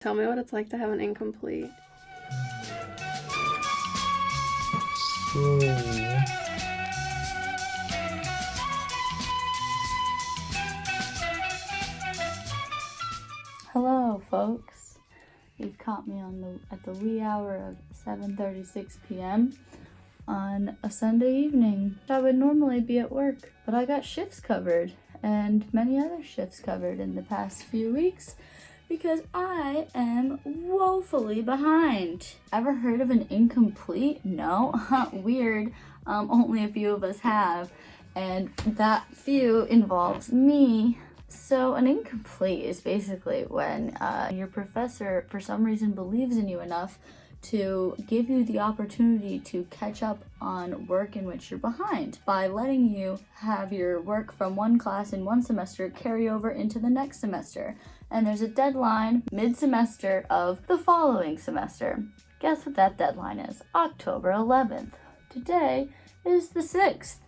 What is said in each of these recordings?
Tell me what it's like to have an incomplete. Hello, folks. You've caught me at the wee hour of 7:36 p.m. on a Sunday evening. I would normally be at work, but I got shifts covered and many other shifts covered in the past few weeks because I am woefully behind. Ever heard of an incomplete? No? Weird. Only a few of us have, and that few involves me. So an incomplete is basically when your professor, for some reason, believes in you enough to give you the opportunity to catch up on work in which you're behind by letting you have your work from one class in one semester carry over into the next semester. And there's a deadline mid-semester of the following semester. Guess what that deadline is? October 11th. Today is the 6th.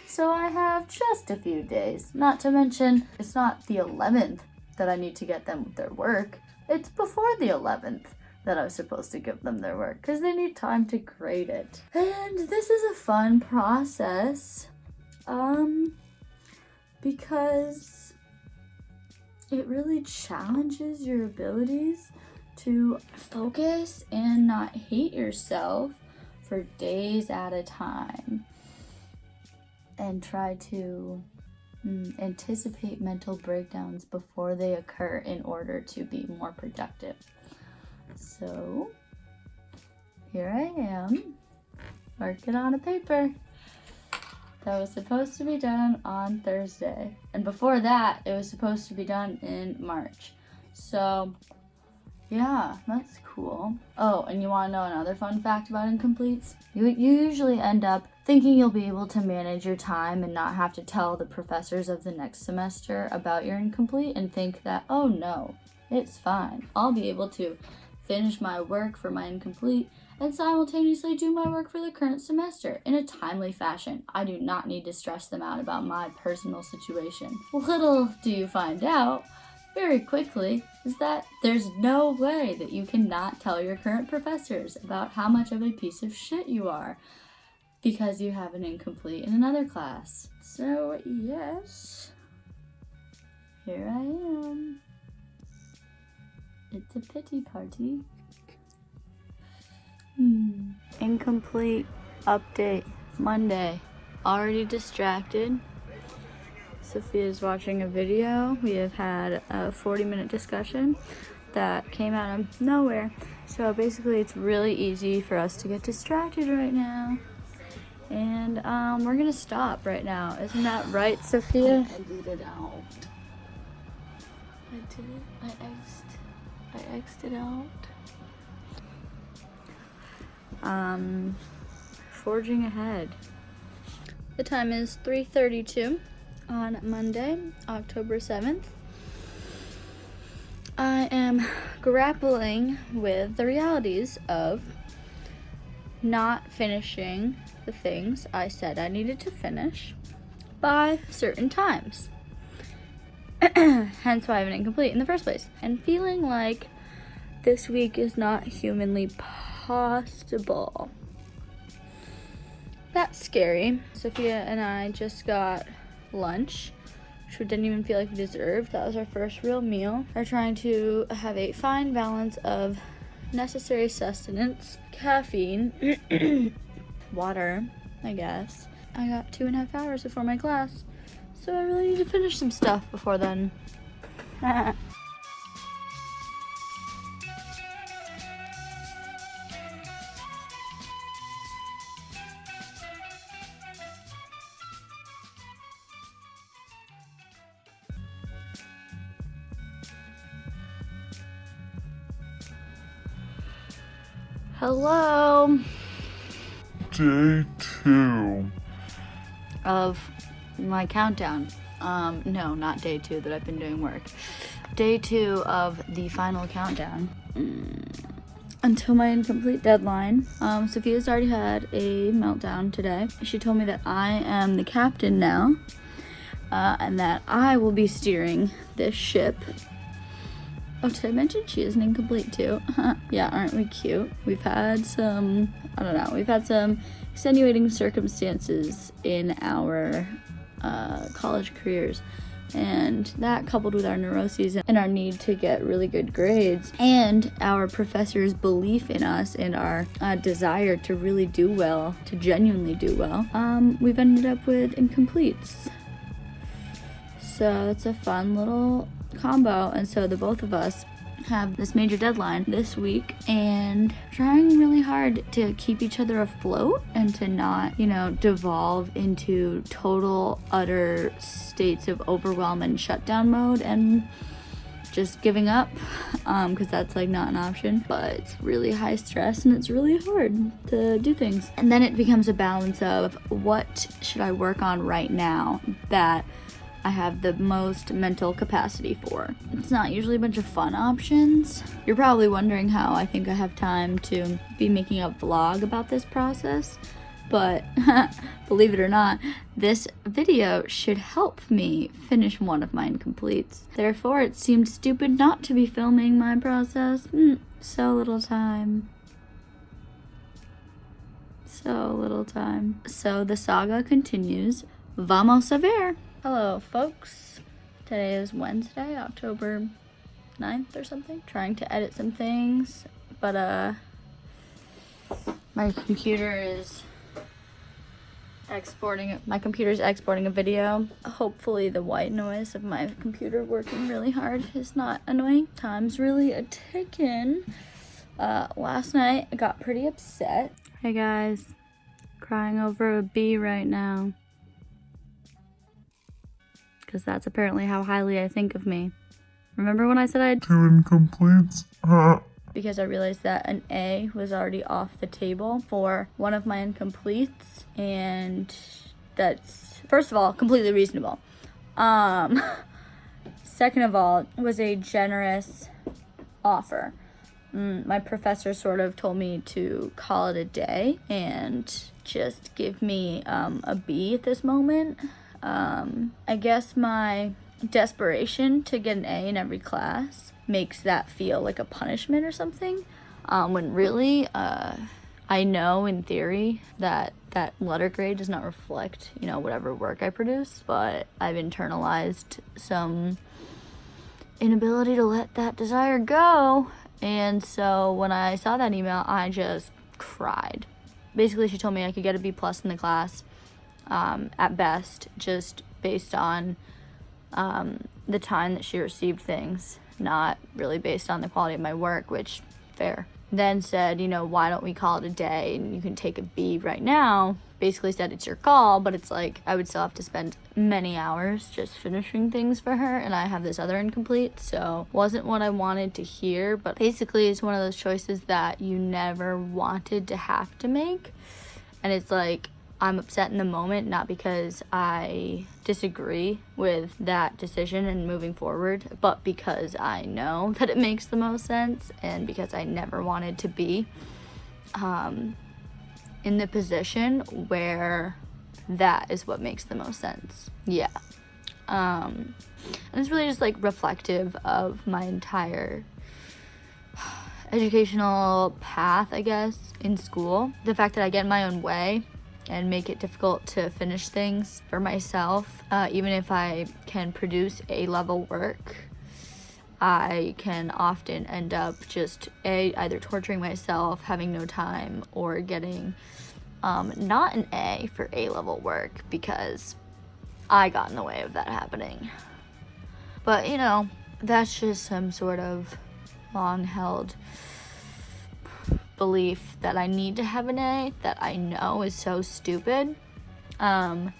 So I have just a few days. Not to mention, it's not the 11th that I need to get them with their work. It's before the 11th that I was supposed to give them their work because they need time to grade it. And this is a fun process because it really challenges your abilities to focus and not hate yourself for days at a time. And try to anticipate mental breakdowns before they occur in order to be more productive. So, here I am, working on a paper that was supposed to be done on Thursday. And before that, it was supposed to be done in March. So, yeah, that's cool. Oh, and you want to know another fun fact about incompletes? You usually end up thinking you'll be able to manage your time and not have to tell the professors of the next semester about your incomplete and think that, oh no, it's fine. I'll be able to finish my work for my incomplete and simultaneously do my work for the current semester in a timely fashion. I do not need to stress them out about my personal situation. Little do you find out very quickly is that there's no way that you cannot tell your current professors about how much of a piece of shit you are because you have an incomplete in another class. So yes, here I am. It's a pity party. Incomplete update. Monday. Already distracted. Sophia's watching a video. We have had a 40-minute discussion that came out of nowhere. So basically it's really easy for us to get distracted right now. And we're gonna stop right now. Isn't that right, Sophia? I exited out. I did it. I exited out. Forging ahead. The time is 3:32 on Monday, October 7th. I am grappling with the realities of not finishing the things I said I needed to finish by certain times. Hence why I have an incomplete in the first place. And feeling like this week is not humanly possible. That's scary. Sophia and I just got lunch, which we didn't even feel like we deserved. That was our first real meal. We're trying to have a fine balance of necessary sustenance, caffeine, water, I guess. I got 2.5 hours before my class, so I really need to finish some stuff before then. Hello. Day 2 of my countdown. No, not day 2 that I've been doing work. Day 2 of the final countdown. Until my incomplete deadline. Sophia's already had a meltdown today. She told me that I am the captain now, and that I will be steering this ship Oh, did I mention she is an incomplete too? Yeah, aren't we cute? We've had some, I don't know, we've had some extenuating circumstances in our college careers. And that, coupled with our neuroses and our need to get really good grades and our professors' belief in us and our desire to really do well, to genuinely do well, we've ended up with incompletes. So it's a fun little combo. And so the both of us have this major deadline this week and trying really hard to keep each other afloat and to not, devolve into total, utter states of overwhelm and shutdown mode and just giving up, because that's like not an option. But it's really high stress and it's really hard to do things. And then it becomes a balance of what should I work on right now that I have the most mental capacity for. It's not usually a bunch of fun options. You're probably wondering how I think I have time to be making a vlog about this process, but believe it or not, this video should help me finish one of my incompletes. Therefore, it seemed stupid not to be filming my process. So little time. So little time. So the saga continues. Vamos a ver. Hello, folks. Today is Wednesday, October 9th or something. Trying to edit some things, but my computer's exporting a video. Hopefully the white noise of my computer working really hard is not annoying. Time's really a ticking. Last night I got pretty upset. Hey guys, crying over a B right now. Because that's apparently how highly I think of me. Remember when I said I had 2 incompletes? Because I realized that an A was already off the table for one of my incompletes, and that's, first of all, completely reasonable. Second of all, it was a generous offer. My professor sort of told me to call it a day and just give me a B at this moment. I guess my desperation to get an A in every class makes that feel like a punishment or something, when really, I know in theory that letter grade does not reflect, whatever work I produce, but I've internalized some inability to let that desire go, and so when I saw that email, I just cried. Basically, she told me I could get a B+ in the class, at best, just based on the time that she received things, not really based on the quality of my work, which, fair. Then said, why don't we call it a day and you can take a B right now. Basically said it's your call, but it's like I would still have to spend many hours just finishing things for her, and I have this other incomplete, so wasn't what I wanted to hear. But basically it's one of those choices that you never wanted to have to make, and it's like I'm upset in the moment, not because I disagree with that decision and moving forward, but because I know that it makes the most sense, and because I never wanted to be in the position where that is what makes the most sense. Yeah. And it's really just like reflective of my entire educational path, I guess, in school. The fact that I get in my own way and make it difficult to finish things for myself. Even if I can produce A-level work, I can often end up just either torturing myself, having no time, or getting not an A for A-level work because I got in the way of that happening. But, that's just some sort of long-held belief that I need to have an A that I know is so stupid, and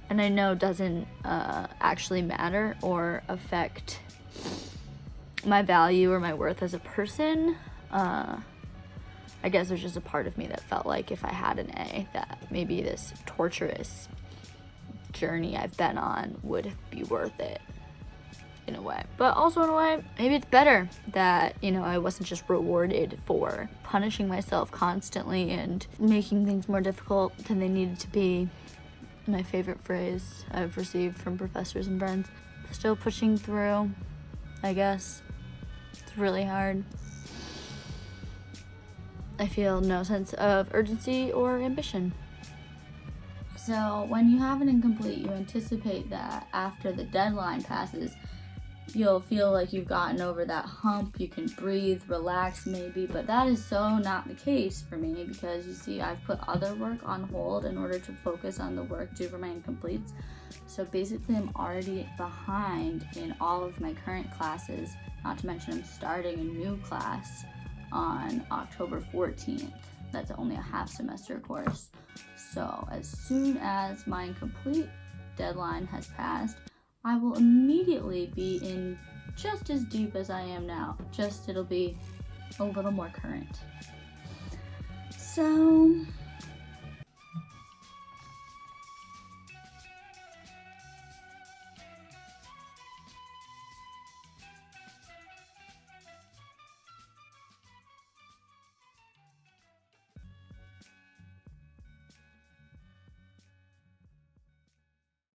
I know doesn't actually matter or affect my value or my worth as a person. I guess there's just a part of me that felt like if I had an A, that maybe this torturous journey I've been on would be worth it. In a way. But also in a way, maybe it's better that, I wasn't just rewarded for punishing myself constantly and making things more difficult than they needed to be. My favorite phrase I've received from professors and friends. Still pushing through, I guess. It's really hard. I feel no sense of urgency or ambition. So when you have an incomplete, you anticipate that after the deadline passes, you'll feel like you've gotten over that hump, you can breathe, relax maybe, but that is so not the case for me because you see I've put other work on hold in order to focus on the work due for my incompletes. So basically I'm already behind in all of my current classes, not to mention I'm starting a new class on October 14th. That's only a half semester course. So as soon as my incomplete deadline has passed, I will immediately be in just as deep as I am now, just it'll be a little more current. So